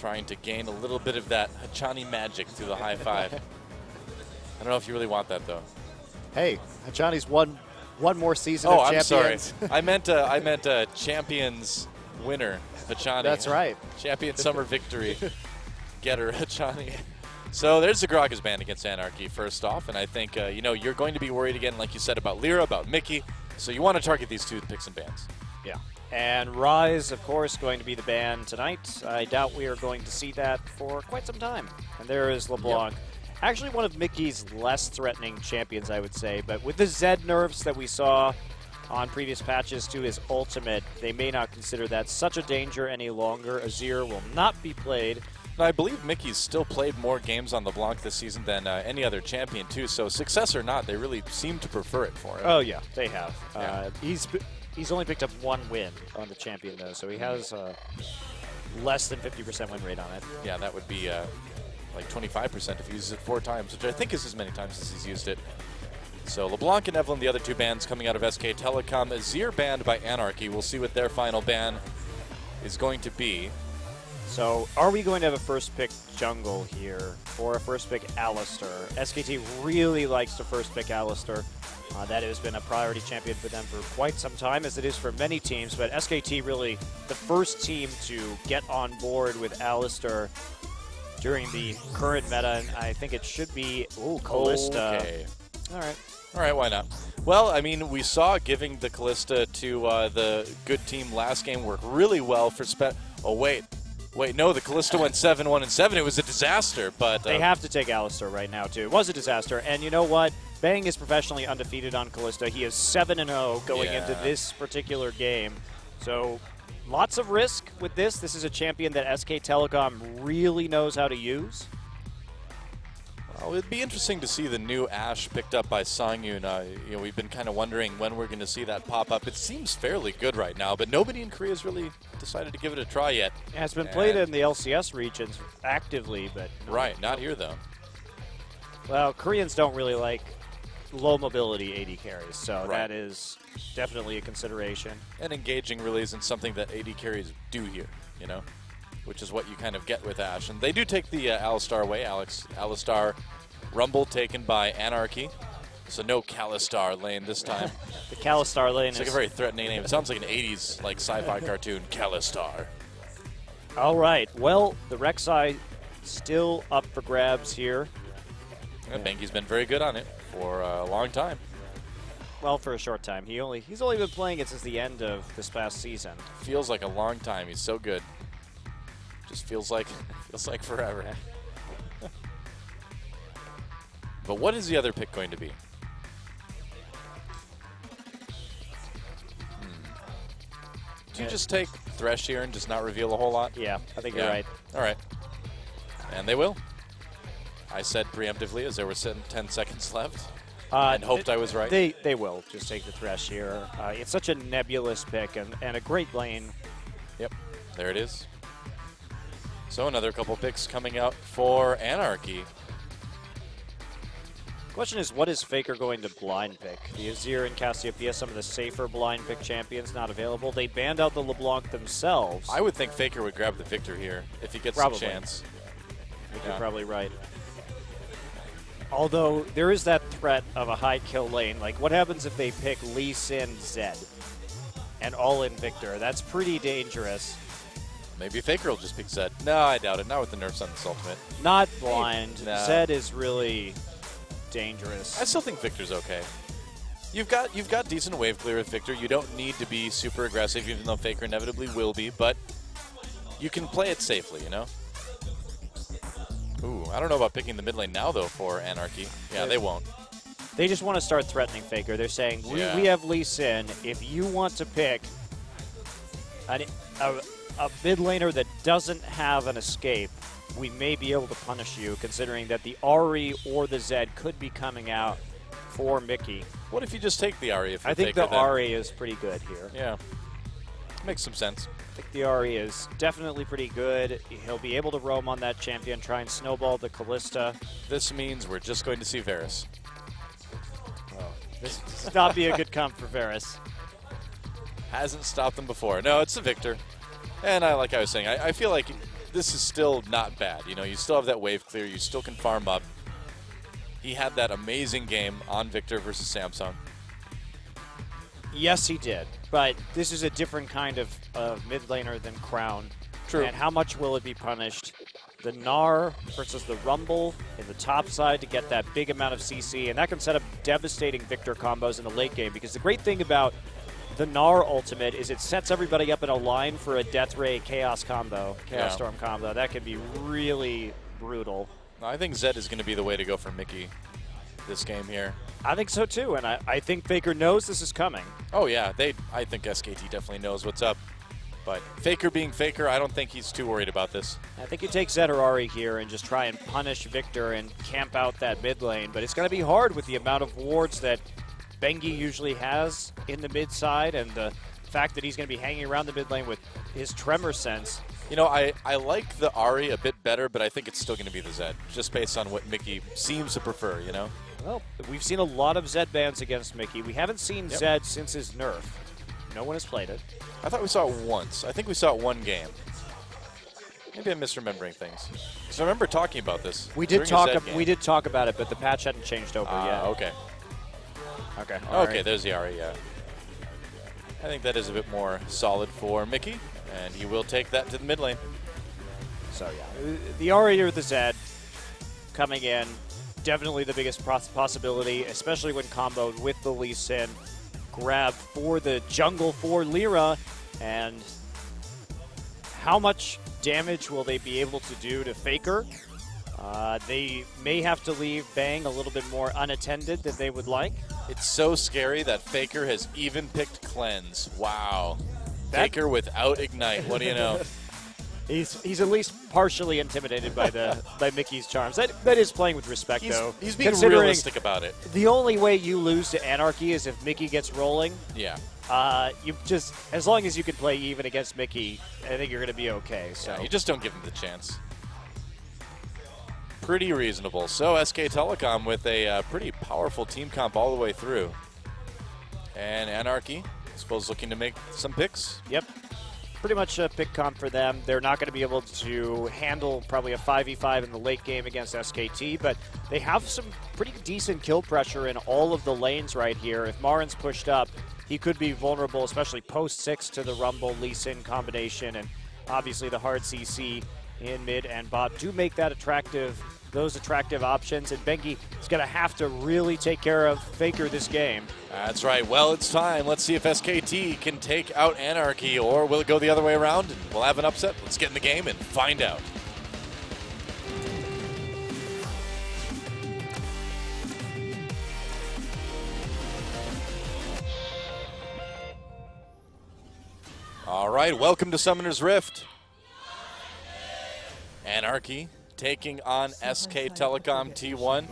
trying to gain a little bit of that Hachani magic through the high five. I don't know if you really want that, though. Hey, Hachani's one more season of Champions. Oh, I'm sorry. I meant Champions winner, Hachani. That's right. Champion summer victory getter, Hachani. So there's the Gragas ban against Anarchy first off, and I think, you're going to be worried again, like you said, about Lyra, about Mickey, so you want to target these two picks and bans. Yeah. And Rise, of course, going to be the ban tonight. I doubt we are going to see that for quite some time. And there is LeBlanc. Yep. Actually one of Mickey's less threatening champions, I would say, but with the Zed nerfs that we saw on previous patches to his ultimate, they may not consider that such a danger any longer. Azir will not be played. I believe Mickey's still played more games on LeBlanc this season than any other champion, too. So success or not, they really seem to prefer it for him. Oh, yeah, they have. Yeah. He's only picked up one win on the champion, though, so he has less than 50% win rate on it. Yeah, that would be like 25% if he uses it 4 times, which I think is as many times as he's used it. So LeBlanc and Evelyn, the other two bans coming out of SK Telecom. Azir banned by Anarchy. We'll see what their final ban is going to be. So are we going to have a first pick jungle here or a first pick Alistar? SKT really likes to first pick Alistar. That has been a priority champion for them for quite some time, as it is for many teams, but SKT really the first team to get on board with Alistar during the current meta, and I think it should be Kalista. Okay. All right, why not? Well, I mean, we saw giving the Kalista to the good team last game work really well for Oh, wait, no, the Kalista went 7-1-7. It was a disaster, but... they have to take Alistar right now, too. It was a disaster, and you know what? Bang is professionally undefeated on Kalista. He is 7-0 going into this particular game. So lots of risk with this. This is a champion that SK Telecom really knows how to use. Well, it'd be interesting to see the new Ashe picked up by Songyun. We've been kind of wondering when we're going to see that pop up. It seems fairly good right now, but nobody in Korea has really decided to give it a try yet. Yeah, it's been played in the LCS regions actively, but... Right, not here, though. Well, Koreans don't really like low mobility AD carries, so that is definitely a consideration. And engaging really isn't something that AD carries do here, which is what you kind of get with Ashe. And they do take the Alistar away. Alistar Rumble taken by Anarchy. So no Kalistar lane this time. The Kalistar lane is like a very threatening name. It sounds like an 80s like sci-fi cartoon, Kalistar. All right. Well, the Rek'Sai still up for grabs here. And Benki's been very good on it for a long time. Well, for a short time. He's only been playing it since the end of this past season. Feels like a long time. He's so good. Just feels like forever. But what is the other pick going to be? Do you just take Thresh here and just not reveal a whole lot? Yeah, I think you're right. All right. And they will. I said preemptively as there were 10 seconds left and hoped I was right. They will just take the Thresh here. It's such a nebulous pick and a great lane. Yep, there it is. So another couple picks coming out for Anarchy. Question is, what is Faker going to blind pick? The Azir and Cassiopeia, some of the safer blind pick champions, not available. They banned out the LeBlanc themselves. I would think Faker would grab the victor here if he gets a chance. You're probably right. Although there is that threat of a high kill lane. Like, what happens if they pick Lee Sin Zed and all-in Victor? That's pretty dangerous. Maybe Faker will just pick Zed. No, I doubt it. Not with the nerfs on this ultimate. Not blind. No. Zed is really dangerous. I still think Victor's okay. You've got decent wave clear with Victor. You don't need to be super aggressive, even though Faker inevitably will be, but you can play it safely, Ooh, I don't know about picking the mid lane now, though, for Anarchy. Yeah, they won't. They just want to start threatening Faker. They're saying, we have Lee Sin. If you want to pick a mid laner that doesn't have an escape, we may be able to punish you, considering that the Ahri or the Zed could be coming out for Mickey. What if you just take the Ahri? I think the Ahri is pretty good here. Yeah, makes some sense. I think the Ahri is definitely pretty good. He'll be able to roam on that champion, try and snowball the Kalista. This means we're just going to see Varus. Oh, this does not be a good comp for Varus. Hasn't stopped them before. No, it's the Victor. And like I was saying, I feel like this is still not bad. You know, you still have that wave clear. You still can farm up. He had that amazing game on Victor versus Samsung. Yes, he did. But this is a different kind of mid laner than Crown. True. And how much will it be punished? The Gnar versus the Rumble in the top side to get that big amount of CC, and that can set up devastating Victor combos in the late game, because the great thing about the Gnar ultimate is it sets everybody up in a line for a Death Ray Chaos combo, Chaos Storm combo. That can be really brutal. I think Zed is going to be the way to go for Mickey this game here. I think so too, and I think Faker knows this is coming. Oh yeah, I think SKT definitely knows what's up. But Faker being Faker, I don't think he's too worried about this. I think you take Zed or Ahri here and just try and punish Victor and camp out that mid lane, but it's going to be hard with the amount of wards that Bengi usually has in the mid side, and the fact that he's going to be hanging around the mid lane with his Tremor Sense. You know, I like the Ahri a bit better, but I think it's still going to be the Zed, just based on what Mickey seems to prefer, you know? Well, we've seen a lot of Zed bans against Mickey. We haven't seen Zed since his nerf. No one has played it. I thought we saw it once. I think we saw it one game. Maybe I'm misremembering things. Because I remember talking about this. We did talk about it, but the patch hadn't changed over yet. Okay. Okay. Okay, there's the Ahri, yeah. I think that is a bit more solid for Mickey, and he will take that to the mid lane. So yeah, the Ahri or the Zed coming in, definitely the biggest possibility, especially when comboed with the Lee Sin. Grab for the jungle for Lyra, and how much damage will they be able to do to Faker? They may have to leave Bang a little bit more unattended than they would like. It's so scary that Faker has even picked Cleanse. Wow. Faker without Ignite, what do you know? He's at least partially intimidated by Mickey's charms. That is playing with respect, though. He's being realistic about it. The only way you lose to Anarchy is if Mickey gets rolling. Yeah. You just, as long as you can play even against Mickey, I think you're going to be okay. So yeah, you just don't give him the chance. Pretty reasonable. So SK Telecom with a pretty powerful team comp all the way through. And Anarchy, I suppose, looking to make some picks. Yep. Pretty much a pick comp for them. They're not going to be able to handle probably a 5v5 in the late game against SKT, but they have some pretty decent kill pressure in all of the lanes right here. If Marin's pushed up, he could be vulnerable, especially post-6 to the Rumble Lee Sin combination, and obviously the hard CC in mid and bot do make that attractive, those attractive options, and Bengi is going to have to really take care of Faker this game. That's right. Well, it's time. Let's see if SKT can take out Anarchy, or will it go the other way around and we'll have an upset? Let's get in the game and find out. All right, welcome to Summoner's Rift. Anarchy taking on SK Telecom T1.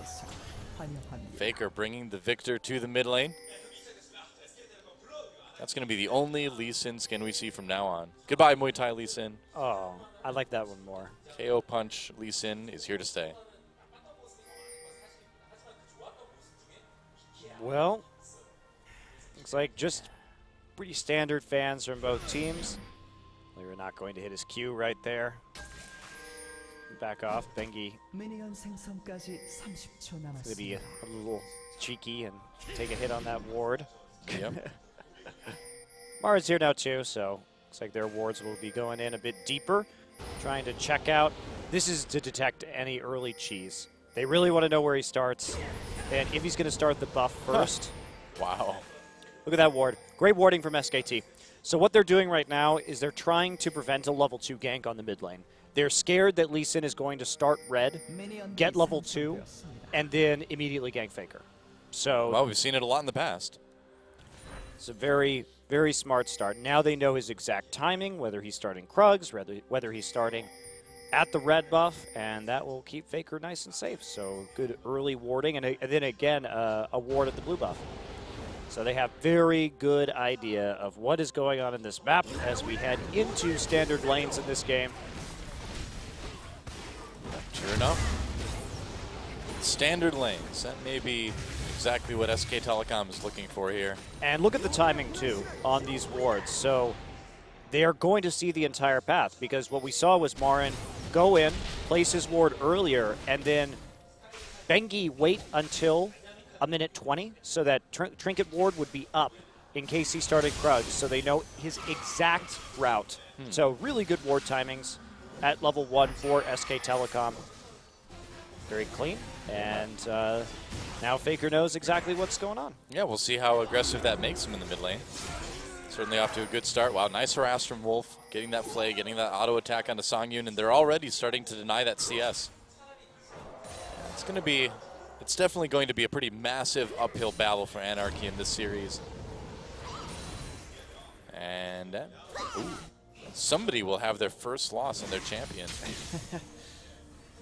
Faker bringing the victor to the mid lane. That's going to be the only Lee Sin skin we see from now on. Goodbye, Muay Thai Lee Sin. Oh, I like that one more. KO Punch Lee Sin is here to stay. Well, looks like just pretty standard fans from both teams. We're not going to hit his Q right there. Back off, Bengi. Going to be a little cheeky and take a hit on that ward. Yep. Mara's here now too, so looks like their wards will be going in a bit deeper, trying to check out. This is to detect any early cheese. They really want to know where he starts, and if he's going to start the buff first. Wow. Look at that ward. Great warding from SKT. So what they're doing right now is they're trying to prevent a level 2 gank on the mid lane. They're scared that Lee Sin is going to start red, get level 2, and then immediately gank Faker. So, well, we've seen it a lot in the past. It's a very, very smart start. Now they know his exact timing, whether he's starting Krugs, whether he's starting at the red buff, and that will keep Faker nice and safe. So good early warding, and then again, a ward at the blue buff. So they have very good idea of what is going on in this map as we head into standard lanes in this game. Sure enough. Standard lanes. That may be exactly what SK Telecom is looking for here. And look at the timing, too, on these wards. So they are going to see the entire path, because what we saw was Marin go in, place his ward earlier, and then Bengi wait until a minute 20 so that Trinket ward would be up in case he started Krug, so they know his exact route. So really good ward timings at level 1 for SK Telecom. Very clean, and now Faker knows exactly what's going on. Yeah, we'll see how aggressive that makes him in the mid lane. Certainly off to a good start. Wow, nice harass from Wolf, getting that flay, getting that auto attack onto Songyun, and they're already starting to deny that CS. It's definitely going to be a pretty massive uphill battle for Anarchy in this series. And somebody will have their first loss on their champion.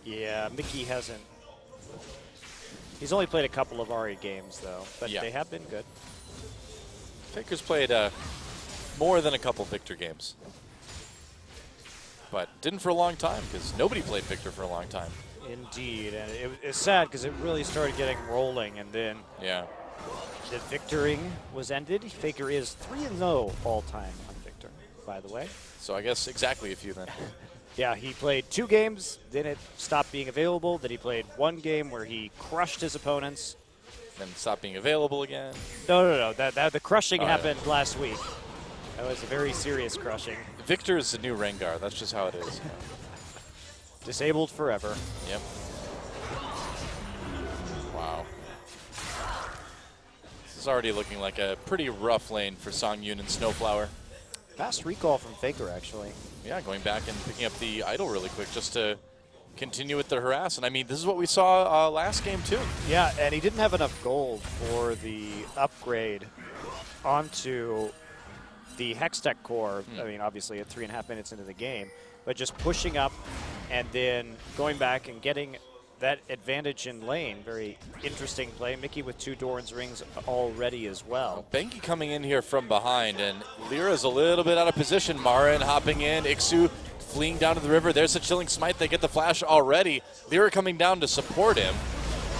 Yeah, Mickey hasn't. He's only played a couple of Ari games, though, but Yeah. they have been good. Faker's played more than a couple Victor games. But didn't for a long time, because nobody played Victor for a long time. Indeed, and it's sad because it really started getting rolling, and then Yeah. the Victoring was ended. Faker is 3-0 all-time on Victor, by the way. So I guess exactly a few then. Yeah, he played 2 games, then it stopped being available. Then he played 1 game where he crushed his opponents. Then stopped being available again. No. The crushing Oh, happened last week. That was a very serious crushing. Victor is the new Rengar. That's just how it is. Disabled forever. Yep. Wow. This is already looking like a pretty rough lane for Songyun and Snowflower. Fast recall from Faker, actually. Yeah, going back and picking up the idol really quick just to continue with the harass. And I mean, this is what we saw last game too. Yeah, and he didn't have enough gold for the upgrade onto the Hextech core. I mean, obviously at 3.5 minutes into the game, but just pushing up and then going back and getting that advantage in lane. Very interesting play. Mickey with 2 Doran's rings already as well. Bengi coming in here from behind, and Lyra's a little bit out of position. Marin hopping in, Ixu fleeing down to the river. There's a chilling smite. They get the flash already. Lyra coming down to support him.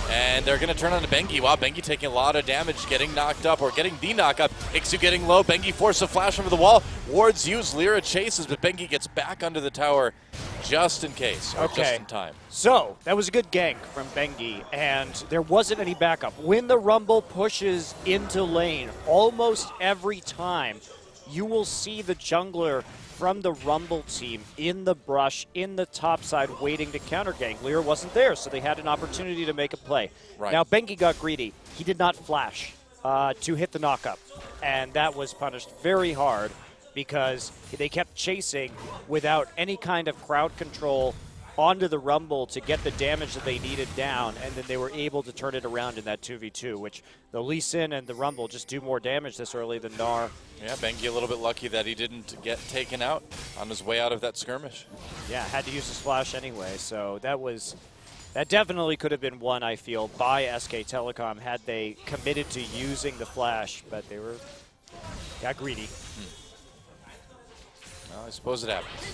And they're going to turn on to Bengi. Wow, Bengi taking a lot of damage, getting knocked up, or getting the knock up. Ixu getting low. Bengi forced a flash over the wall. Wards used. Lyra chases, but Bengi gets back under the tower just in case, or just in time. So, that was a good gank from Bengi, and there wasn't any backup. When the Rumble pushes into lane, almost every time, you will see the jungler from the Rumble team in the brush, in the top side, waiting to counter gank. Lyra wasn't there, so they had an opportunity to make a play. Right. Now, Bengi got greedy. He did not flash to hit the knockup, and that was punished very hard because they kept chasing without any kind of crowd control onto the Rumble to get the damage that they needed down, and then they were able to turn it around in that 2v2, which the Lee Sin and the Rumble just do more damage this early than Gnar. Yeah, Bengi a little bit lucky that he didn't get taken out on his way out of that skirmish. Yeah, had to use his flash anyway, so that definitely could have been won, I feel, by SK Telecom had they committed to using the flash, but they got greedy. Well, I suppose it happens.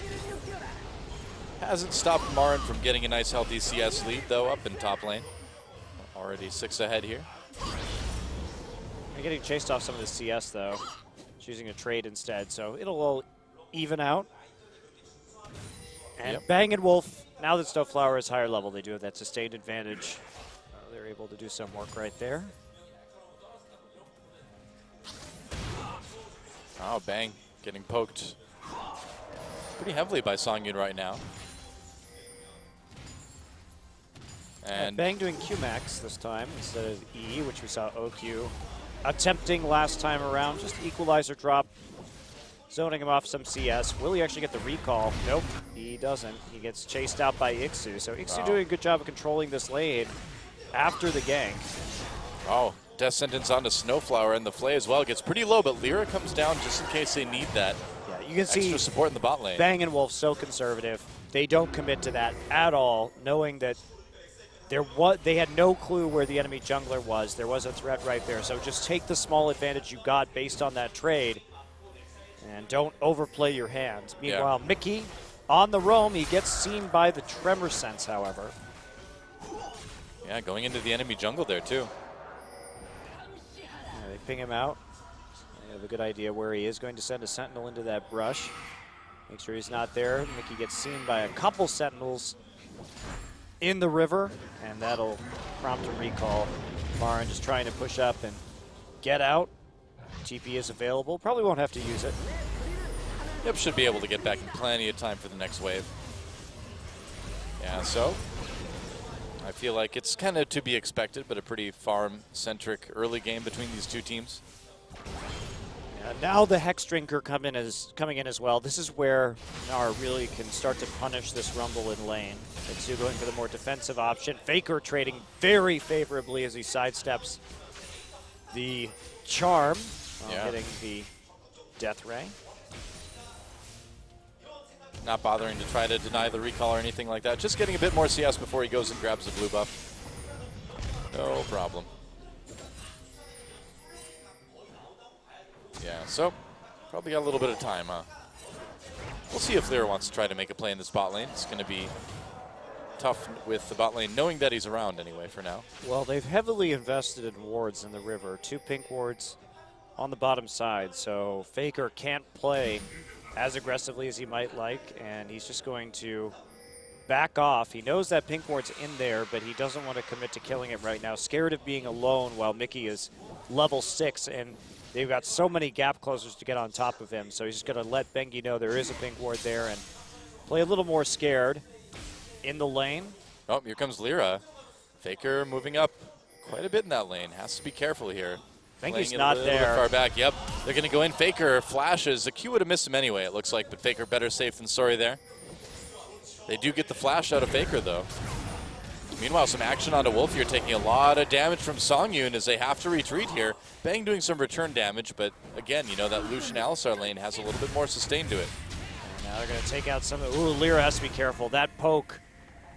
Hasn't stopped Marin from getting a nice healthy CS lead, though, up in top lane. Already 6 ahead here. They're getting chased off some of the CS, though. Choosing a trade instead, so it'll all even out. And Bang and Wolf, now that Snowflower is higher level, they do have that sustained advantage. They're able to do some work right there. Oh, Bang getting poked pretty heavily by Songyun right now. And Bang doing Q-Max this time instead of E, which we saw OQ attempting last time around. Just equalizer drop, zoning him off some CS. Will he actually get the recall? Nope, he doesn't. He gets chased out by Ixu. So Ixu doing a good job of controlling this lane after the gank. oh, death sentence onto Snowflower, and the flay as well gets pretty low, but Lyra comes down just in case they need that. Yeah, you can see extra support in the bot lane. Bang and Wolf so conservative. They don't commit to that at all, knowing that they had no clue where the enemy jungler was. There was a threat right there. So just take the small advantage you got based on that trade and don't overplay your hand. Meanwhile, Mickey on the roam. He gets seen by the Tremor Sense, however. Yeah, going into the enemy jungle there, too. Yeah, they ping him out. They have a good idea where he is. Going to send a Sentinel into that brush. Make sure he's not there. Mickey gets seen by a couple Sentinels in the river, and that'll prompt a recall. Marin just trying to push up and get out. TP is available. Probably won't have to use it. Yep, should be able to get back in plenty of time for the next wave. Yeah, so I feel like it's kind of to be expected, but a pretty farm-centric early game between these two teams. Now the Hex Drinker coming in as well. This is where Nar really can start to punish this Rumble in lane. Mitsu going for the more defensive option. Faker trading very favorably as he sidesteps the charm, hitting the Death Ray. Not bothering to try to deny the recall or anything like that. Just getting a bit more CS before he goes and grabs the blue buff. No problem. Yeah, so probably got a little bit of time, huh? We'll see if Lyra wants to try to make a play in this bot lane. It's going to be tough with the bot lane, knowing that he's around anyway for now. Well, they've heavily invested in wards in the river. 2 pink wards on the bottom side, so Faker can't play as aggressively as he might like, and he's just going to back off. He knows that pink ward's in there, but he doesn't want to commit to killing it right now. Scared of being alone while Mickey is level 6, and they've got so many gap closers to get on top of him, so he's just going to let Bengi know there is a pink ward there and play a little more scared in the lane. Oh, here comes Lyra. Faker moving up quite a bit in that lane. Has to be careful here. Bengi's not there. Far back. Yep, they're going to go in. Faker flashes. The Q would have missed him anyway, it looks like, but Faker better safe than sorry there. They do get the flash out of Faker, though. Meanwhile, some action onto Wolf here, taking a lot of damage from Songyun as they have to retreat here. Bang doing some return damage, but again, you know, that Lucian Alistar lane has a little bit more sustain to it. And now they're going to take out some of the... Ooh, Lyra has to be careful. That poke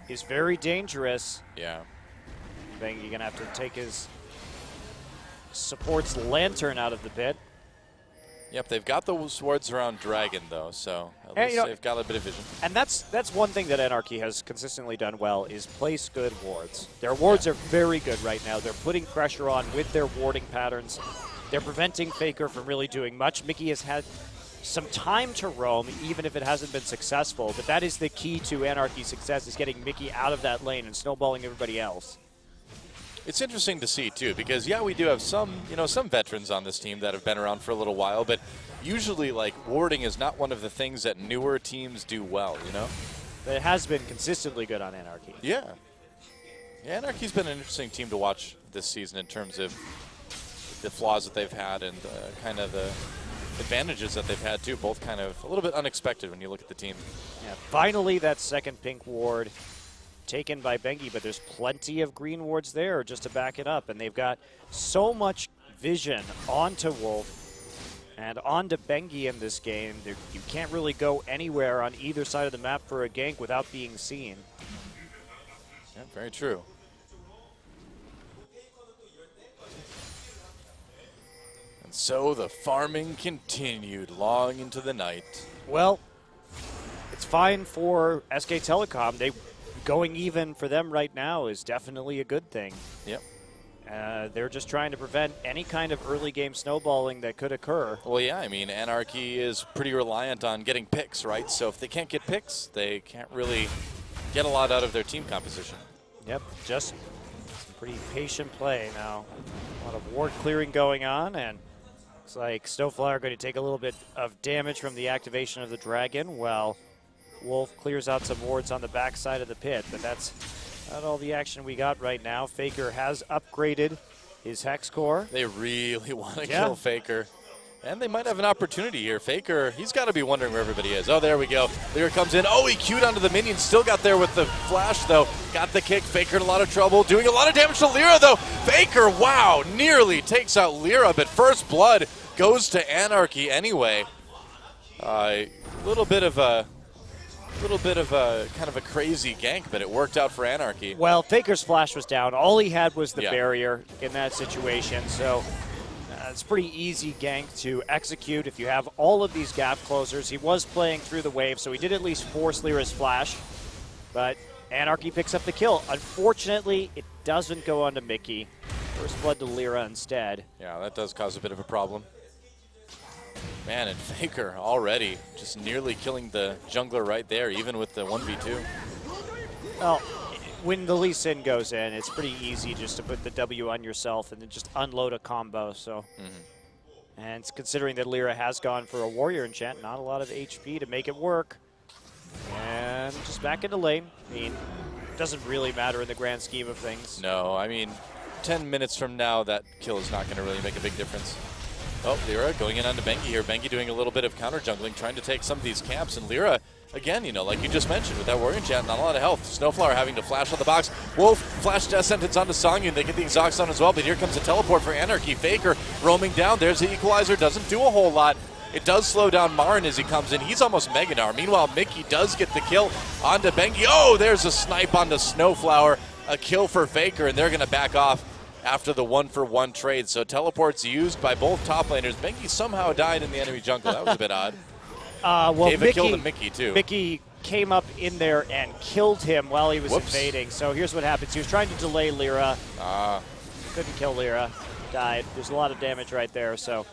is very dangerous. Yeah. Bang, you're going to have to take his support's lantern out of the pit. Yep, they've got the swords around Dragon, though, so at least they've got a bit of vision. And that's one thing that Anarchy has consistently done well is place good wards. Their wards are very good right now. They're putting pressure on with their warding patterns. They're preventing Faker from really doing much. Mickey has had some time to roam, even if it hasn't been successful, but that is the key to Anarchy's success, is getting Mickey out of that lane and snowballing everybody else. It's interesting to see, too, because, yeah, we do have some, some veterans on this team that have been around for a little while, but usually, like, warding is not one of the things that newer teams do well, you know? But it has been consistently good on Anarchy. Yeah. Yeah, Anarchy's been an interesting team to watch this season in terms of the flaws that they've had and kind of the advantages that they've had, too, both kind of a little bit unexpected when you look at the team. Yeah, finally that second pink ward taken by Bengi, but there's plenty of green wards there just to back it up, and they've got so much vision onto Wolf and onto Bengi in this game. You can't really go anywhere on either side of the map for a gank without being seen. Yeah, very true. And so the farming continued long into the night. Well, it's fine for SK Telecom. Going even for them right now is definitely a good thing. Yep. They're just trying to prevent any kind of early game snowballing that could occur. Well, yeah, I mean, Anarchy is pretty reliant on getting picks, right? So if they can't get picks, they can't really get a lot out of their team composition. Yep, just some pretty patient play now. A lot of ward clearing going on, and looks like Snowflower are going to take a little bit of damage from the activation of the dragon, while Wolf clears out some wards on the backside of the pit, but that's not all the action we got right now. Faker has upgraded his Hex Core. They really want to kill Faker. And they might have an opportunity here. Faker, he's got to be wondering where everybody is. Oh, there we go. Lyra comes in. Oh, he queued onto the minion. Still got there with the flash, though. Got the kick. Faker in a lot of trouble. Doing a lot of damage to Lyra, though. Faker, wow, nearly takes out Lyra, but first blood goes to Anarchy anyway. A little bit of a kind of a crazy gank, but it worked out for Anarchy. Well, Faker's flash was down. All he had was the barrier in that situation, so it's pretty easy gank to execute if you have all of these gap closers. He was playing through the wave, so he did at least force Lyra's flash, but Anarchy picks up the kill. Unfortunately, it doesn't go onto Mickey. First blood to Lyra instead. Yeah, that does cause a bit of a problem. Man, and Faker already just nearly killing the jungler right there, even with the 1v2. Well, when the Lee Sin goes in, it's pretty easy just to put the W on yourself and then just unload a combo. So, and considering that Lyra has gone for a warrior enchant, not a lot of HP to make it work. And just back into lane. I mean, it doesn't really matter in the grand scheme of things. No, I mean, 10 minutes from now, that kill is not going to really make a big difference. Oh, Lyra going in onto Bengi here. Bengi doing a little bit of counter jungling, trying to take some of these camps. And Lyra, again, you know, like you just mentioned, with that warrior enchant, not a lot of health. Snowflower having to flash on the box. Wolf flash death sentence onto Songyun. They get the exhaust on as well, but here comes a teleport for Anarchy. Faker roaming down. There's the equalizer. Doesn't do a whole lot. It does slow down Marin as he comes in. He's almost Meganar. Meanwhile, Mickey does get the kill onto Bengi. Oh, there's a snipe onto Snowflower. A kill for Faker, and they're going to back off after the 1-for-1 trade. So teleports used by both top laners. Bengi somehow died in the enemy jungle. That was a bit odd. Well, Gave a kill to Mickey, too. Mickey came up in there and killed him while he was invading. So here's what happens. He was trying to delay Lyra. Couldn't kill Lyra. Died. There's a lot of damage right there. So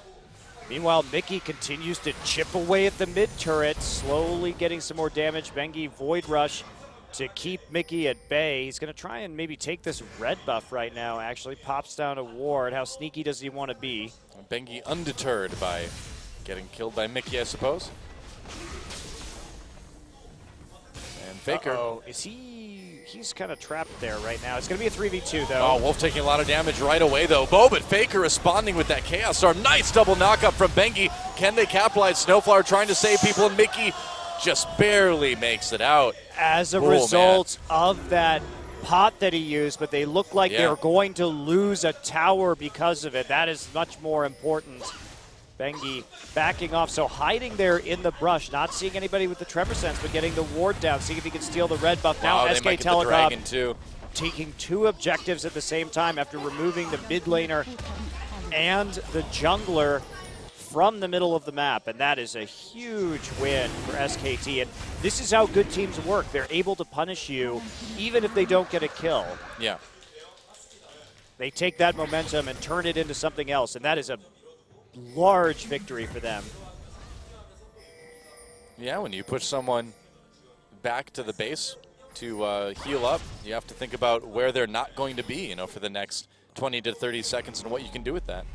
meanwhile, Mickey continues to chip away at the mid turret, slowly getting some more damage. Bengi Void Rush to keep Mickey at bay. He's going to try and maybe take this red buff right now, actually. Pops down a ward. How sneaky does he want to be? Bengi undeterred by getting killed by Mickey, I suppose. And Faker. Is he's kind of trapped there right now. It's going to be a 3v2, though. Oh, Wolf taking a lot of damage right away, though. But Faker responding with that Chaos Storm. Nice double knockup from Bengi. Can they capitalize? Snowflower trying to save people, and Mickey just barely makes it out. As a result of that pot that he used, but they look like they're going to lose a tower because of it. That is much more important. Bengi backing off, so hiding there in the brush, not seeing anybody with the Tremor Sense, but getting the ward down, seeing if he can steal the red buff. Now SK Telecom taking 2 objectives at the same time after removing the mid laner and the jungler from the middle of the map, and that is a huge win for SKT. And this is how good teams work. They're able to punish you even if they don't get a kill. Yeah. They take that momentum and turn it into something else, and that is a large victory for them. Yeah, when you push someone back to the base to heal up, you have to think about where they're not going to be, you know, for the next 20 to 30 seconds and what you can do with that.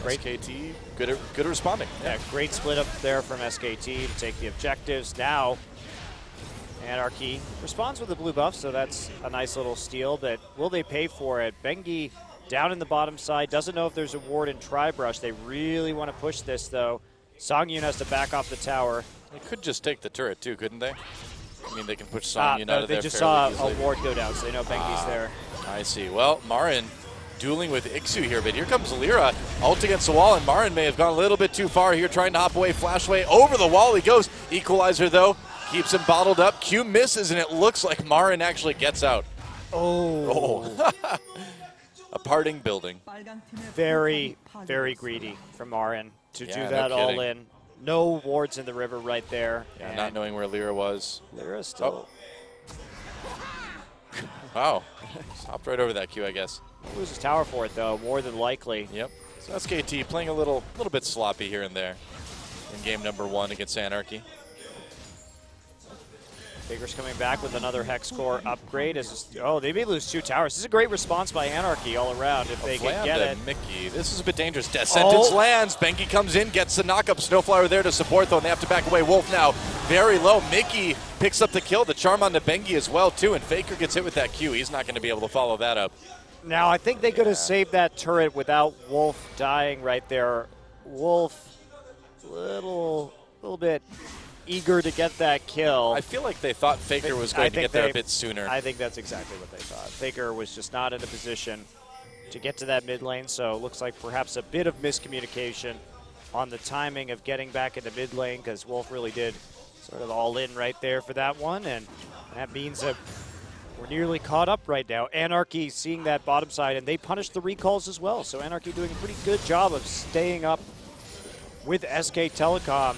Great. SKT, good at responding. Yeah, great split up there from SKT to take the objectives. Now, Anarchy responds with a blue buff, so that's a nice little steal, but will they pay for it? Bengi down in the bottom side, doesn't know if there's a ward in Tri-Brush. They really want to push this, though. Songyun has to back off the tower. They could just take the turret, too, couldn't they? I mean, they can push Songyun out of there. They just saw a ward go down, so they know Bengi's there. I see. Well, Marin dueling with Ixu here, but here comes Lyra, ult against the wall, and Marin may have gone a little bit too far here, trying to hop away, flash away, over the wall he goes. Equalizer, though, keeps him bottled up. Q misses, and it looks like Marin actually gets out. Oh. A parting building. Very, very greedy from Marin to do that all in. No wards in the river right there. Yeah, not knowing where Lyra was. Lyra's still... Wow. Hopped right over that Q, I guess. Loses tower for it, though, more than likely. Yep. So SKT playing a little bit sloppy here and there in game number 1 against Anarchy. Faker's coming back with another Hex Core upgrade. They may lose 2 towers. This is a great response by Anarchy all around if they can get it. Mickey. This is a bit dangerous. Death Sentence lands. Bengi comes in, gets the knock-up. Snowflower there to support, though, and they have to back away. Wolf now very low. Mickey picks up the kill. The charm on the Bengi as well, too, and Faker gets hit with that Q. He's not going to be able to follow that up. Now, I think they could have saved that turret without Wolf dying right there. Wolf, little bit eager to get that kill. I feel like they thought Faker was going to get there a bit sooner. I think that's exactly what they thought. Faker was just not in a position to get to that mid lane, so it looks like perhaps a bit of miscommunication on the timing of getting back into mid lane, because Wolf really did sort of all in right there for that one, and that means that we're nearly caught up right now. Anarchy seeing that bottom side, and they punished the recalls as well, so Anarchy doing a pretty good job of staying up with SK Telecom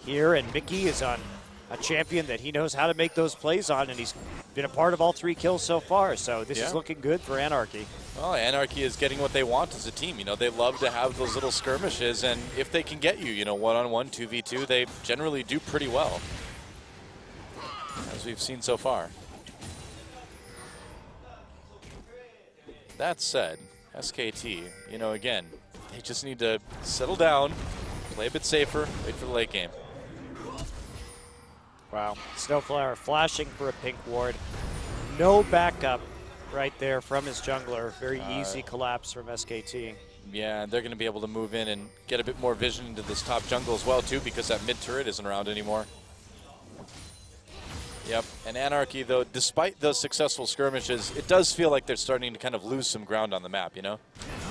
here, and Mickey is on a champion that he knows how to make those plays on, and he's been a part of all 3 kills so far, so this is looking good for Anarchy. Well, Anarchy is getting what they want as a team. You know, they love to have those little skirmishes, and if they can get you, you know, 1-on-1, 2v2, they generally do pretty well, as we've seen so far. That said, SKT, you know, again, they just need to settle down, play a bit safer, wait for the late game. Wow. Snowflower flashing for a pink ward. No backup right there from his jungler. Very easy collapse from SKT. Yeah, and they're going to be able to move in and get a bit more vision into this top jungle as well, too, because that mid turret isn't around anymore. Yep, and Anarchy, though, despite those successful skirmishes, it does feel like they're starting to kind of lose some ground on the map, you know?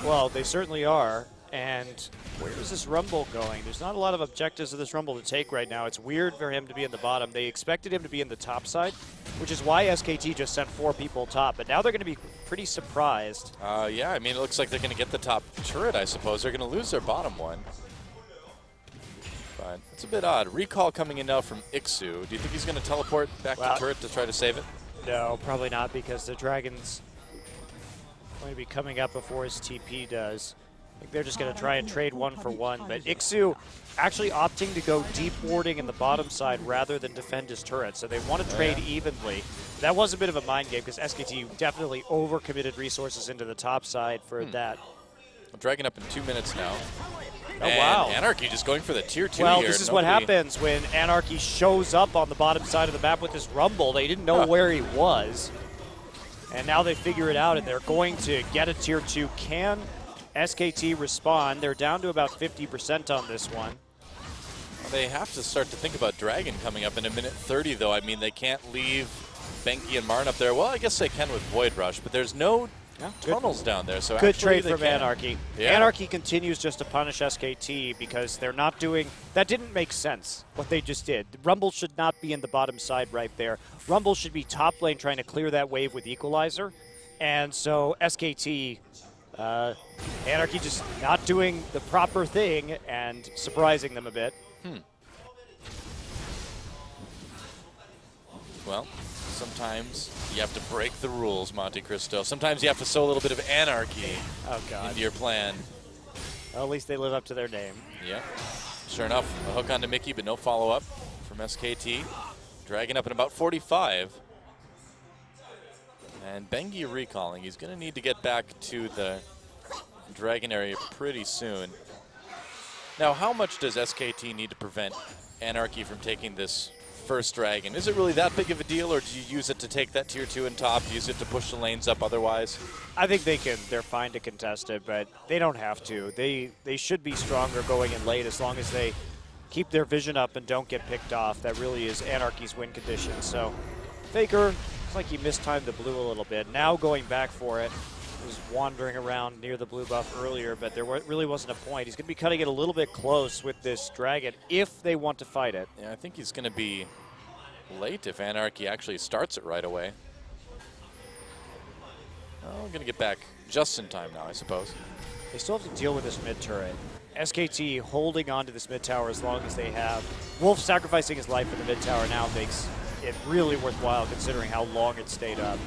Well, they certainly are. And where is this Rumble going? There's not a lot of objectives of this Rumble to take right now. It's weird for him to be in the bottom. They expected him to be in the top side, which is why SKT just sent 4 people top. But now they're going to be pretty surprised. Yeah, I mean, it looks like they're going to get the top turret, I suppose. They're going to lose their bottom one. But it's a bit odd. Recall coming in now from Ixu. Do you think he's going to teleport back to turret to try to save it? No, probably not, because the Dragon's going to be coming up before his TP does. I think they're just going to try and trade 1 for 1, but Ixu actually opting to go deep warding in the bottom side rather than defend his turret, so they want to trade evenly. That was a bit of a mind game because SKT definitely overcommitted resources into the top side for that. Dragon up in 2 minutes now. Oh, wow. Anarchy just going for the tier 2 well, here. This is what happens when Anarchy shows up on the bottom side of the map with this Rumble. They didn't know where he was, and now they figure it out, and they're going to get a tier 2. Can SKT respond? They're down to about 50% on this one. They have to start to think about Dragon coming up in a minute 30, though. I mean, they can't leave Benki and Marn up there. Well, I guess they can with Void Rush, but there's no tunnels down there. So good trade from Anarchy. Yeah. Anarchy continues just to punish SKT because they're not doing... That didn't make sense, what they just did. Rumble should not be in the bottom side right there. Rumble should be top lane trying to clear that wave with Equalizer. And so SKT... Anarchy just not doing the proper thing and surprising them a bit. Well, sometimes you have to break the rules, Monte Cristo. Sometimes you have to sow a little bit of anarchy into your plan. Well, at least they live up to their name. Yeah. Sure enough, a hook onto Mickey, but no follow-up from SKT. Dragon up in about 45. And Bengi recalling. He's going to need to get back to the Dragon area pretty soon. Now, how much does SKT need to prevent Anarchy from taking this first Dragon? Is it really that big of a deal, or do you use it to take that tier 2 and top, use it to push the lanes up otherwise? I think they can. They're fine to contest it, but they don't have to. They should be stronger going in late as long as they keep their vision up and don't get picked off. That really is Anarchy's win condition. So Faker, looks like he mistimed the blue a little bit. Now going back for it. He was wandering around near the blue buff earlier, but there really wasn't a point. He's going to be cutting it a little bit close with this Dragon if they want to fight it. Yeah, I think he's going to be late if Anarchy actually starts it right away. Oh, I'm going to get back just in time now, I suppose. They still have to deal with this mid turret. SKT holding on to this mid tower as long as they have. Wolf sacrificing his life for the mid tower now makes it really worthwhile considering how long it stayed up.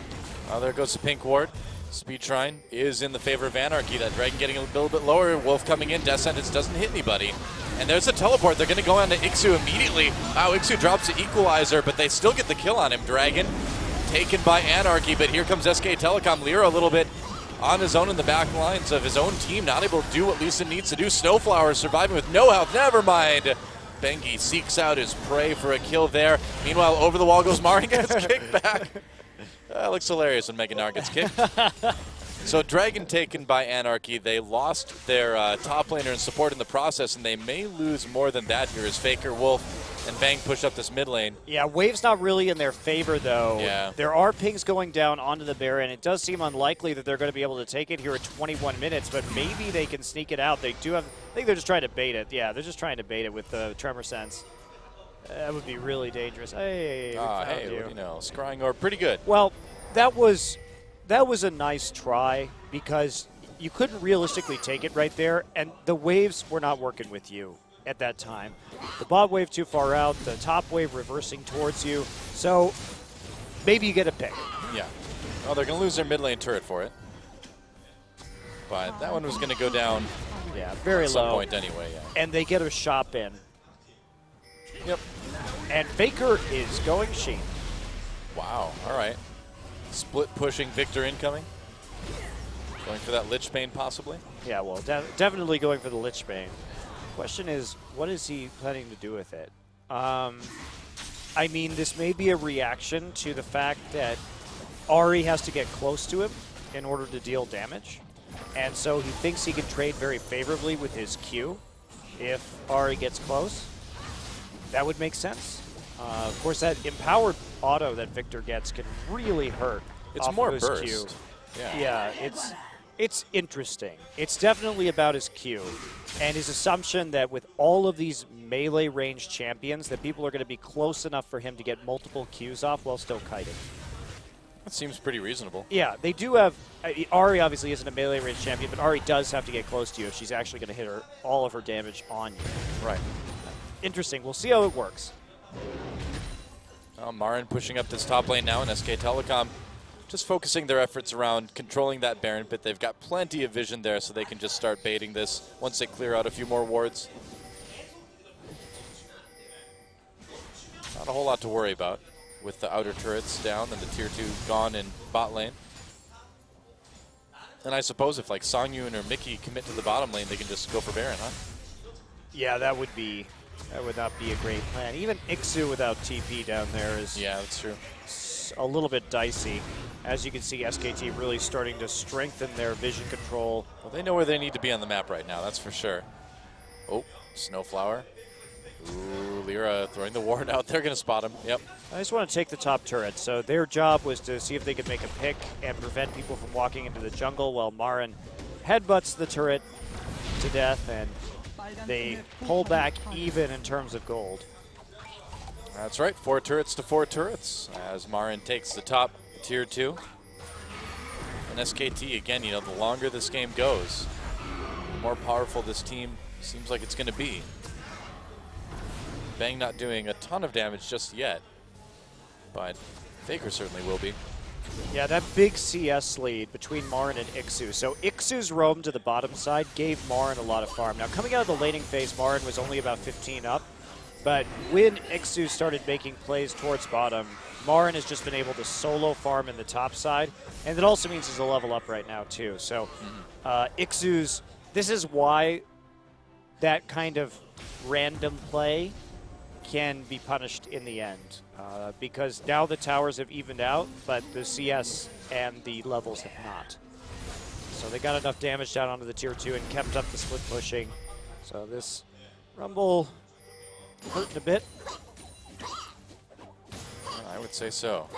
Oh, there goes the pink ward. Speed Shrine is in the favor of Anarchy. That Dragon getting a little bit lower. Wolf coming in. Death Sentence doesn't hit anybody. And there's a teleport. They're going to go on to Ixu immediately. Wow, Ixu drops the Equalizer, but they still get the kill on him. Dragon taken by Anarchy, but here comes SK Telecom. Lyra a little bit on his own in the back lines of his own team. Not able to do what Lisa needs to do. Snowflower surviving with no health. Never mind. Bengi seeks out his prey for a kill there. Meanwhile, over the wall goes Mari, gets kicked back. Looks hilarious when Mega Nar gets kicked. So Dragon taken by Anarchy. They lost their top laner and support in the process, and they may lose more than that here as Faker, Wolf, and Bang push up this mid lane. Yeah, wave's not really in their favor, though. Yeah. There are pings going down onto the Baron. It does seem unlikely that they're going to be able to take it here at 21 minutes, but maybe they can sneak it out. They do have, I think they're just trying to bait it. Yeah, they're just trying to bait it with the Tremor Sense. That would be really dangerous. Hey, hey, what do you know? Scrying Orb, pretty good. Well, that was a nice try because you couldn't realistically take it right there, and the waves were not working with you at that time. The bot wave too far out, the top wave reversing towards you. So maybe you get a pick. Yeah. Well, they're going to lose their mid lane turret for it. But that one was going to go down Yeah, very at some low. point anyway. Yeah. And they get a shop in. Yep. And Faker is going Sheen. Wow. All right. Split pushing Victor incoming. Going for that Lich Bane possibly. Yeah, well, definitely going for the Lich Bane. Question is, what is he planning to do with it? I mean, this may be a reaction to the fact that Ahri has to get close to him in order to deal damage. And so he thinks he can trade very favorably with his Q if Ahri gets close. That would make sense. Of course, that empowered auto that Victor gets can really hurt. It's off more of his burst. Q. Yeah. Yeah, it's interesting. It's definitely about his Q and his assumption that with all of these melee range champions that people are going to be close enough for him to get multiple Qs off while still kiting. That seems pretty reasonable. Yeah, they do have... Ahri obviously isn't a melee range champion, but Ahri does have to get close to you if she's actually going to hit all of her damage on you. Right. Interesting. We'll see how it works. Marin pushing up this top lane now, and SK Telecom just focusing their efforts around controlling that Baron pit. They've got plenty of vision there, so they can just start baiting this once they clear out a few more wards. Not a whole lot to worry about with the outer turrets down and the tier 2 gone in bot lane. And I suppose if like Songyun or Mickey commit to the bottom lane, they can just go for Baron, huh? Yeah, that would not be a great plan. Even Ixu without TP down there is Yeah, that's true. a little bit dicey. As you can see, SKT really starting to strengthen their vision control. Well, they know where they need to be on the map right now, that's for sure. Oh, Snowflower. Ooh, Lyra throwing the ward out. They're going to spot him. Yep. I just want to take the top turret. So their job was to see if they could make a pick and prevent people from walking into the jungle while Marin headbutts the turret to death, and they pull back even in terms of gold. That's right, 4 turrets to 4 turrets as Marin takes the top tier 2. And SKT, again, you know, the longer this game goes, the more powerful this team seems like it's going to be. Bang not doing a ton of damage just yet, but Faker certainly will be. Yeah, that big CS lead between Marin and Ixu. So Ixu's roam to the bottom side gave Marin a lot of farm. Now, coming out of the laning phase, Marin was only about 15 up. But when Ixu started making plays towards bottom, Marin has just been able to solo farm in the top side. And it also means he's a level up right now, too. So Ixu's... This is why that kind of random play can be punished in the end. Because now the towers have evened out, but the CS and the levels have not. So they got enough damage down onto the tier 2 and kept up the split pushing. So this Rumble hurting a bit. I would say so.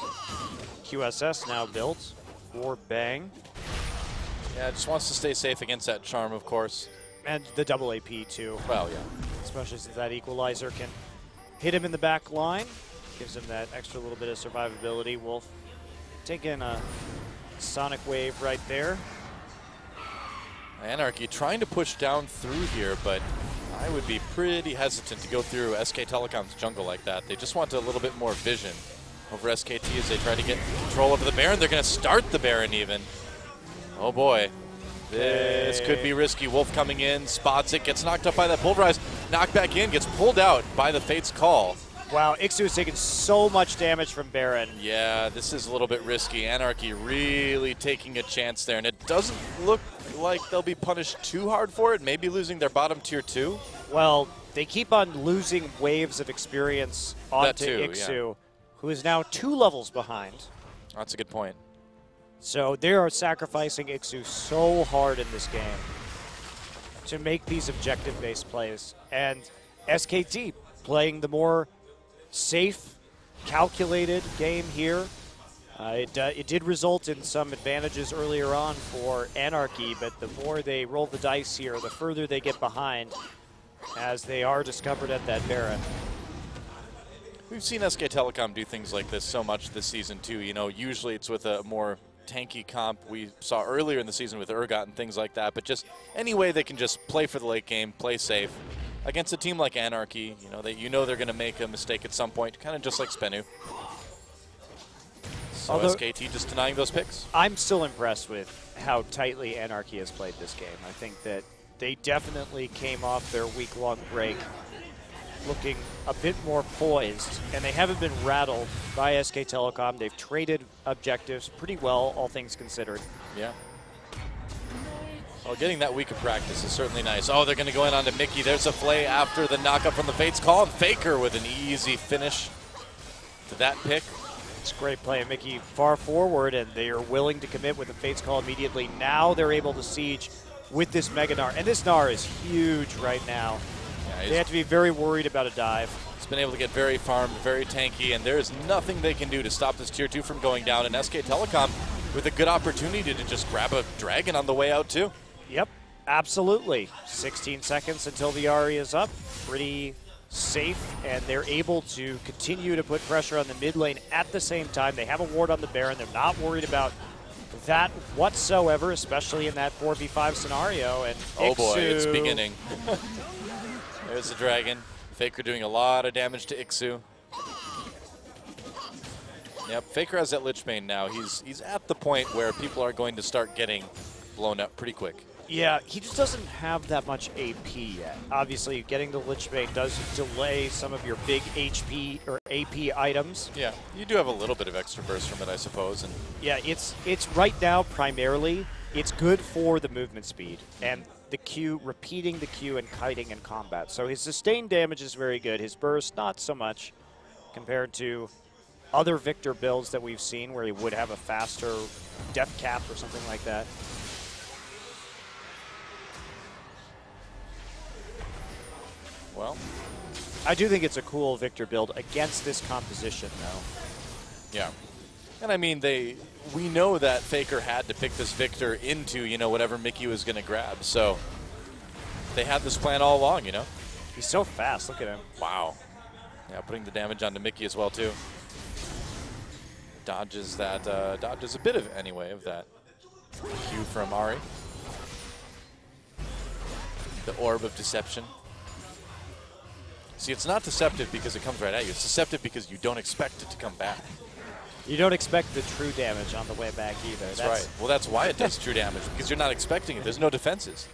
QSS now built for Bang. Yeah, just wants to stay safe against that charm, of course. And the double AP too. Well, yeah. Especially since that equalizer can hit him in the back line. Gives him that extra little bit of survivability. Wolf taking a Sonic Wave right there. Anarchy trying to push down through here, but I would be pretty hesitant to go through SK Telecom's jungle like that. They just want a little bit more vision over SKT as they try to get control over the Baron. They're going to start the Baron even. Oh boy. This could be risky. Wolf coming in, spots it, gets knocked up by that Pulverize, knocked back in, gets pulled out by the Fate's Call. Wow, Ixu has taken so much damage from Baron. Yeah, this is a little bit risky. Anarchy really taking a chance there, and it doesn't look like they'll be punished too hard for it, maybe losing their bottom tier 2. Well, they keep on losing waves of experience onto Ixu, who is now 2 levels behind. That's a good point. So they are sacrificing Ixu so hard in this game to make these objective-based plays. And SKT playing the more safe, calculated game here. It did result in some advantages earlier on for Anarchy, but the more they roll the dice here, the further they get behind as they are discovered at that Baron. We've seen SK Telecom do things like this so much this season too. You know, usually it's with a more tanky comp we saw earlier in the season with Urgot and things like that, but just any way they can just play for the late game, play safe. Against a team like Anarchy, you know they're going to make a mistake at some point, kind of just like Spenu. So Although SKT just denying those picks. I'm still impressed with how tightly Anarchy has played this game. I think that they definitely came off their week-long break looking a bit more poised, and they haven't been rattled by SK Telecom. They've traded objectives pretty well, all things considered. Yeah. Well, getting that week of practice is certainly nice. Oh, they're going to go in onto Mickey. There's a play after the knockup from the Fates call, and Faker with an easy finish to that pick. It's a great play. Mickey far forward, and they are willing to commit with the Fates call immediately. Now they're able to siege with this Mega Gnar, and this Gnar is huge right now. Yeah, they have to be very worried about a dive. He's been able to get very farmed, very tanky, and there is nothing they can do to stop this Tier 2 from going down. And SK Telecom with a good opportunity to just grab a Dragon on the way out, too. Yep, absolutely. 16 seconds until the Ahri is up. Pretty safe, and they're able to continue to put pressure on the mid lane at the same time. They have a ward on the Baron. They're not worried about that whatsoever, especially in that 4v5 scenario. And oh Ixu, boy, it's beginning. There's the Dragon. Faker doing a lot of damage to Ixu. Yep, Faker has that Lich Bane now. He's at the point where people are going to start getting blown up pretty quick. Yeah, he just doesn't have that much AP yet. Obviously, getting the Lich Bane does delay some of your big HP or AP items. Yeah, you do have a little bit of extra burst from it, I suppose. And yeah, it's right now primarily, it's good for the movement speed and the Q, repeating the Q and kiting in combat. So his sustained damage is very good. His burst, not so much compared to other Victor builds that we've seen where he would have a faster death cap or something like that. well, I do think it's a cool Victor build against this composition, though. yeah. And I mean, we know that Faker had to pick this Victor into, you know, whatever Mickey was going to grab. So they had this plan all along, you know. He's so fast. Look at him. Wow. Yeah, putting the damage onto Mickey as well, too. Dodges that, dodges a bit of, anyway, of that Q from Ahri. The Orb of Deception. See, it's not deceptive because it comes right at you. It's deceptive because you don't expect it to come back. You don't expect the true damage on the way back either. That's right. Well, that's why it does true damage, because you're not expecting it. There's no defenses.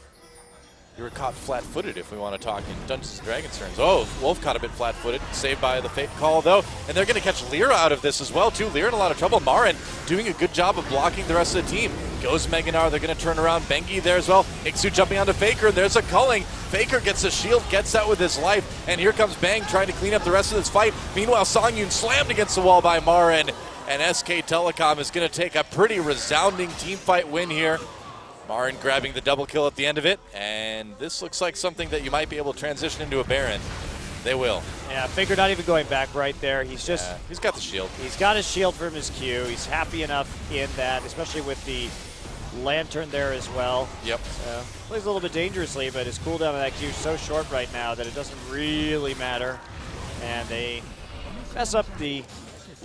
You were caught flat-footed, if we want to talk in Dungeons & Dragons terms. Oh, Wolf caught a bit flat-footed. Saved by the Fate call, though. And they're going to catch Lyra out of this as well, too. Lyra in a lot of trouble. Marin doing a good job of blocking the rest of the team. Goes Mega Gnar. They're going to turn around. Bengi there as well. Ixu jumping onto Faker, and there's a culling. Faker gets a shield, gets that with his life. And here comes Bang trying to clean up the rest of this fight. Meanwhile, Songyun slammed against the wall by Marin. And SK Telecom is going to take a pretty resounding team fight win here. Marin grabbing the double kill at the end of it, and this looks like something that you might be able to transition into a Baron. They will. Yeah, Faker not even going back right there. He's just... he's got the shield. He's got his shield from his Q. He's happy enough in that, especially with the Lantern there as well. Yep. Plays a little bit dangerously, but his cooldown on that Q is so short right now that it doesn't really matter. And they mess up the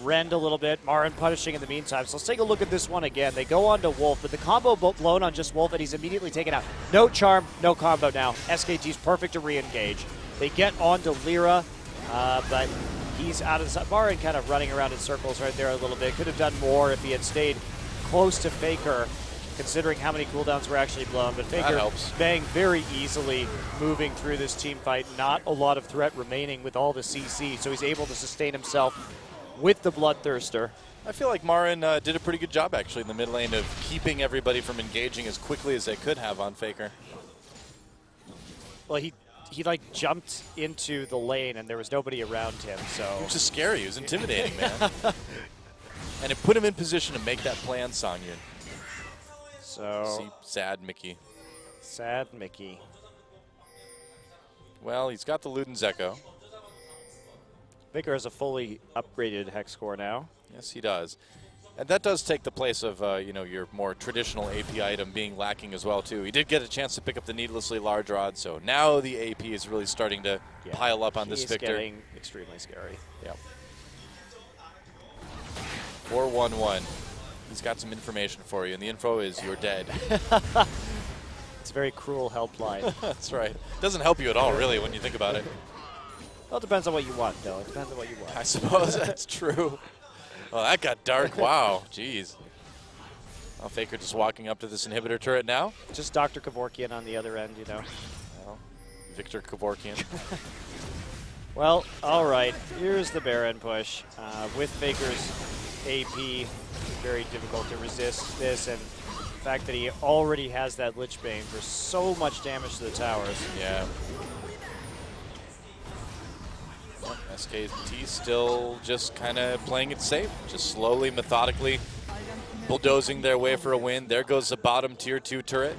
Rend a little bit. Marin punishing in the meantime. So let's take a look at this one again. They go on to Wolf, but the combo blown on just Wolf, and he's immediately taken out. No charm, no combo now. SKT's perfect to re-engage. They get on to Lyra, but he's out of the... Marin kind of running around in circles right there a little bit. Could have done more if he had stayed close to Faker, considering how many cooldowns were actually blown. But Faker Bang very easily moving through this team fight. Not a lot of threat remaining with all the CC, so he's able to sustain himself with the Bloodthirster. I feel like Marin did a pretty good job, actually, in the mid lane of keeping everybody from engaging as quickly as they could have on Faker. Well, he like jumped into the lane and there was nobody around him, so... Which is scary. It was intimidating, man. And it put him in position to make that play on Songyun. So... See, sad Mickey. Sad Mickey. Well, he's got the Luden's Echo. Faker has a fully upgraded Hex Core now. Yes, he does. And that does take the place of, you know, your more traditional AP item being lacking as well, too. He did get a chance to pick up the needlessly large rod, so now the AP is really starting to pile up on this Victor. He's getting extremely scary. Yep. 4-1-1. He's got some information for you, and the info is you're dead. It's a very cruel helpline. That's right. Doesn't help you at all, really, when you think about it. Well, it depends on what you want, though. It depends on what you want. I suppose that's true. Oh, that got dark. Wow. Jeez. Oh, Faker just walking up to this inhibitor turret now. Just Dr. Kevorkian on the other end, you know. Well, Victor Kevorkian. Well, all right. Here's the Baron push. With Faker's AP, very difficult to resist this, and the fact that he already has that Lich Bane for so much damage to the towers. Yeah. SKT still just kind of playing it safe, just slowly, methodically bulldozing their way for a win. There goes the bottom tier 2 turret.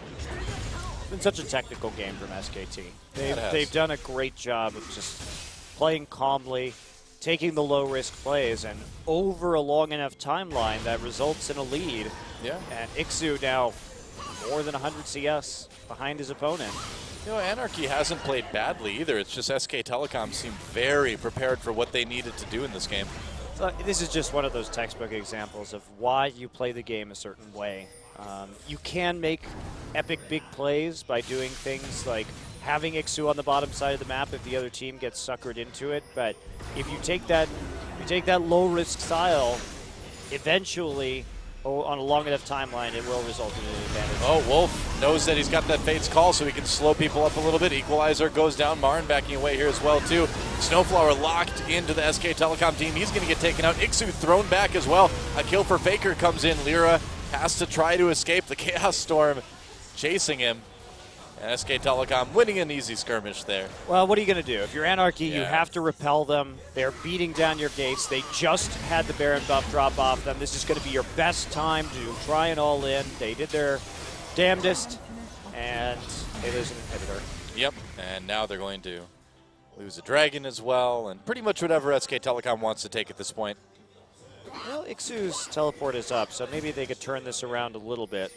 It's been such a technical game from SKT. Yeah, They've done a great job of just playing calmly, taking the low-risk plays, and over a long enough timeline that results in a lead. Yeah. And Ixu now more than 100 CS behind his opponent. You know, Anarchy hasn't played badly either. It's just SK Telecom seemed very prepared for what they needed to do in this game. So this is just one of those textbook examples of why you play the game a certain way. You can make epic big plays by doing things like having Ixu on the bottom side of the map if the other team gets suckered into it. But if you take that low-risk style, eventually, on a long enough timeline, it will result in an advantage. Oh, Wolf knows that he's got that Fate's Call, so he can slow people up a little bit. Equalizer goes down. Marin backing away here as well, too. Snowflower locked into the SK Telecom team. He's going to get taken out. Ixu thrown back as well. A kill for Faker comes in. Lyra has to try to escape. The Chaos Storm chasing him. And SK Telecom winning an easy skirmish there. Well, what are you going to do? If you're Anarchy, you Yeah. have to repel them. They're beating down your gates. They just had the Baron buff drop off them. This is going to be your best time to try and all in. They did their damnedest, and it is an inhibitor. Yep, and now they're going to lose a dragon as well, and pretty much whatever SK Telecom wants to take at this point. Well, Ixu's teleport is up, so maybe they could turn this around a little bit.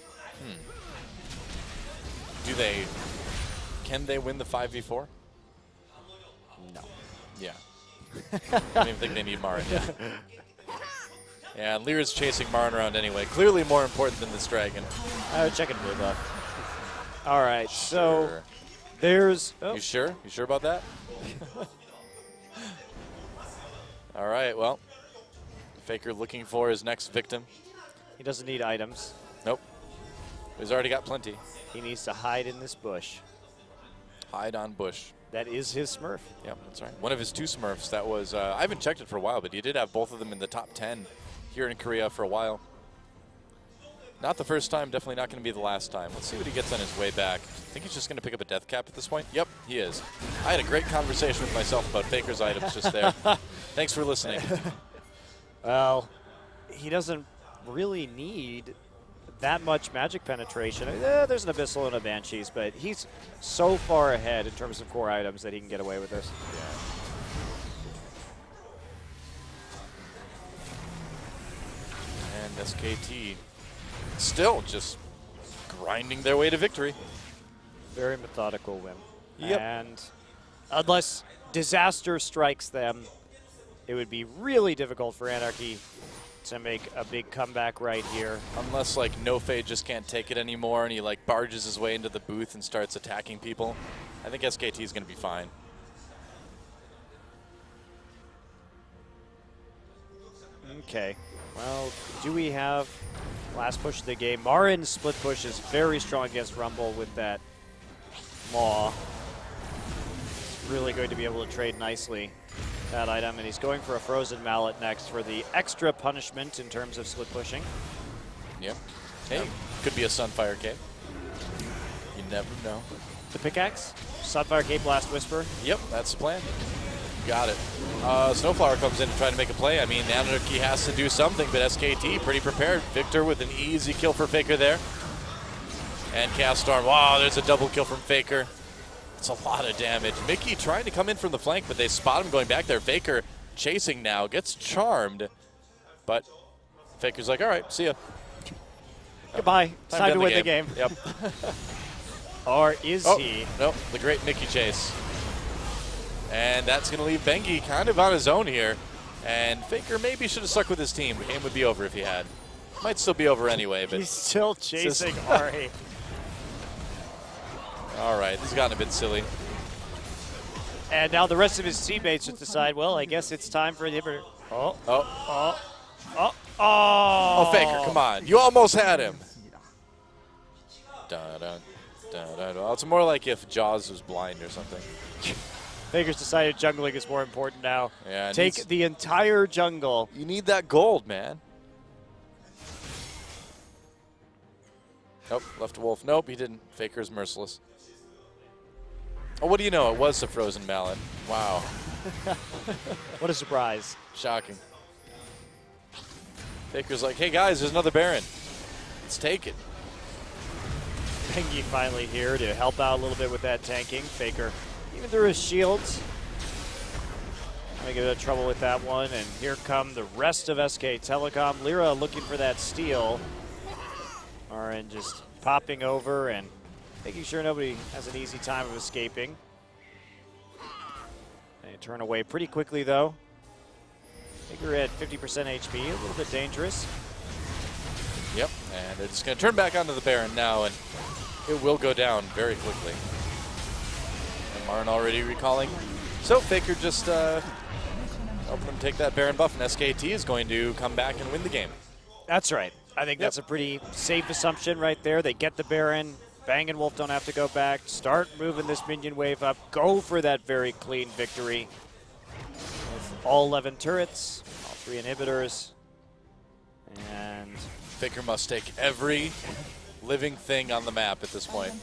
Can they win the 5v4? No. Yeah. I don't even think they need Marin. Yeah. Yeah, and Lyra's chasing Marin around anyway. Clearly more important than this dragon. Checking blue buff. All right, so Sure. there's... Oh. You sure? You sure about that? All right, well. Faker looking for his next victim. He doesn't need items. Nope. He's already got plenty. He needs to hide in this bush. Hide on bush. That is his Smurf. Yep, that's right. One of his 2 Smurfs. That was, I haven't checked it for a while, but he did have both of them in the top 10 here in Korea for a while. Not the first time, definitely not going to be the last time. Let's see what he gets on his way back. I think he's just going to pick up a death cap at this point. Yep, he is. I had a great conversation with myself about Faker's items just there. Thanks for listening. Well, he doesn't really need that much magic penetration. There's an Abyssal and a Banshees, but he's so far ahead in terms of core items that he can get away with this. Yeah. And SKT still just grinding their way to victory. Very methodical win. Yep. And unless disaster strikes them, it would be really difficult for Anarchy to make a big comeback right here. Unless, like, NoFade just can't take it anymore and he, like, barges his way into the booth and starts attacking people. I think SKT is going to be fine. Okay. Well, do we have last push of the game? Marin's split push is very strong against Rumble with that Maw. He's really going to be able to trade nicely that item, and he's going for a Frozen Mallet next for the extra punishment in terms of split pushing. Yep. Hey, could be a Sunfire Cape. You never know. The pickaxe, Sunfire Cape, Blast Whisper. Yep, that's the plan. Got it. Snowflower comes in to try to make a play. I mean, Anarchy has to do something, but SKT pretty prepared. Victor with an easy kill for Faker there. And Chaos Storm. Wow, there's a double kill from Faker. It's a lot of damage. Mickey trying to come in from the flank, but they spot him going back there. Faker chasing now, gets charmed. But Faker's like, all right, see ya. Goodbye. Time to win the game. Yep. Or is he? Nope, the great Mickey chase. And that's going to leave Bengi kind of on his own here. And Faker maybe should have stuck with his team. The game would be over if he had. Might still be over anyway, but He's still chasing Ari. all right, this has gotten a bit silly. And now the rest of his teammates just decide, well, I guess it's time for the inhibitor. Oh, Oh, Oh, Faker, come on. You almost had him. Dun, dun, dun, dun. Well, it's more like if Jaws was blind or something. Faker's decided jungling is more important now. Yeah, Take the entire jungle. You need that gold, man. Nope, left a wolf. Nope, he didn't. Faker's merciless. Oh, what do you know? It was the frozen mallet. Wow. What a surprise. Shocking. Faker's like, hey guys, there's another Baron. Let's take it. Pengi finally here to help out a little bit with that tanking. Faker, even through his shields, gonna get into trouble with that one. And here come the rest of SK Telecom. Lyra looking for that steal. Arin just popping over and making sure nobody has an easy time of escaping. They turn away pretty quickly though. Faker at 50% HP, a little bit dangerous. Yep, and they're just going to turn back onto the Baron now, and it will go down very quickly. And Marin already recalling. So Faker just helping them take that Baron buff, and SKT is going to come back and win the game. That's right. I think that's a pretty safe assumption right there. They get the Baron. Bang and Wolf don't have to go back. Start moving this minion wave up. Go for that very clean victory. With all 11 turrets, all 3 inhibitors. And Faker must take every living thing on the map at this point.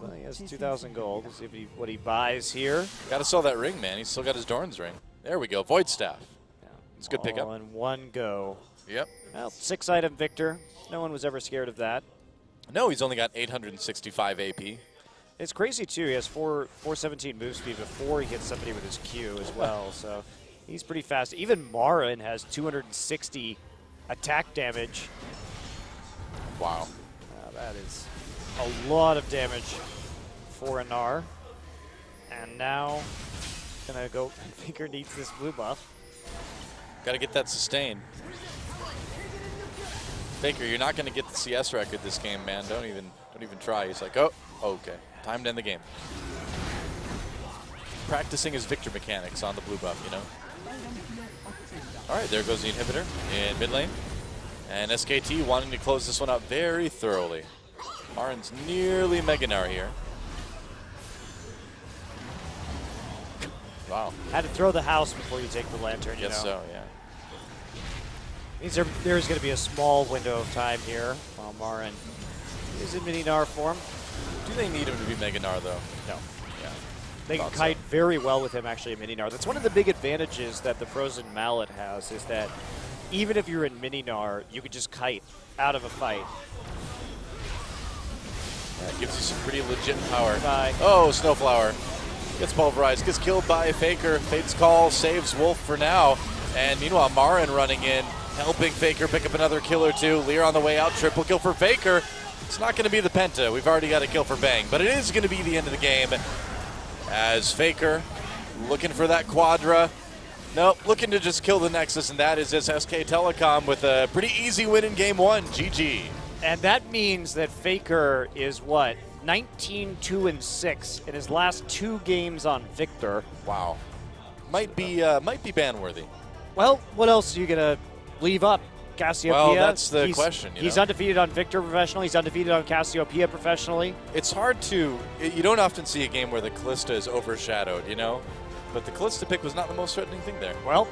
well, he has 2,000 gold. We'll see what he buys here. Got to sell that ring, man. He's still got his Dorn's ring. There we go. Void Staff. Yeah. It's a good pickup. All in one go. Yep. Well, 6-item Victor. No one was ever scared of that. No, he's only got 865 AP. It's crazy, too. He has 417 move speed before he hits somebody with his Q as well. So he's pretty fast. Even Marin has 260 attack damage. Wow. That is a lot of damage for Anar. And now, gonna go. Faker needs this blue buff. Got to get that sustained. Faker, you're not going to get the CS record this game, man. Don't even try. He's like, oh, okay. Time to end the game. Practicing his Victor mechanics on the blue buff, you know. All right, there goes the inhibitor in mid lane. And SKT wanting to close this one out very thoroughly. Marin's nearly Meganar here. Wow. Had to throw the house before you take the lantern, you know. So, yeah. There's going to be a small window of time here while Marin is in mini-Nar form. Do they need him to be Meganar, though? No. Yeah. They can kite very well with him, actually, in mini-Nar. That's one of the big advantages that the Frozen Mallet has, is that even if you're in mini-Nar, you can just kite out of a fight. That gives you some pretty legit power. Bye. Oh, Snowflower. Gets pulverized, gets killed by Faker. Fate's Call saves Wolf for now. And meanwhile, Marin running in, helping Faker pick up another kill or two. Lear on the way out, triple kill for Faker. It's not going to be the Penta. We've already got a kill for Bang, but it is going to be the end of the game as Faker looking for that Quadra. Nope, looking to just kill the Nexus, and that is this SK Telecom with a pretty easy win in game 1. GG. And that means that Faker is what? 19-2-6 in his last 2 games on Victor. Wow. Might be ban worthy. Well, what else are you going to leave up? Cassiopeia? Well, that's the question. He's undefeated on Victor professionally. He's undefeated on Cassiopeia professionally. It's hard to... You don't often see a game where the Callista is overshadowed, you know? But the Callista pick was not the most threatening thing there. Well,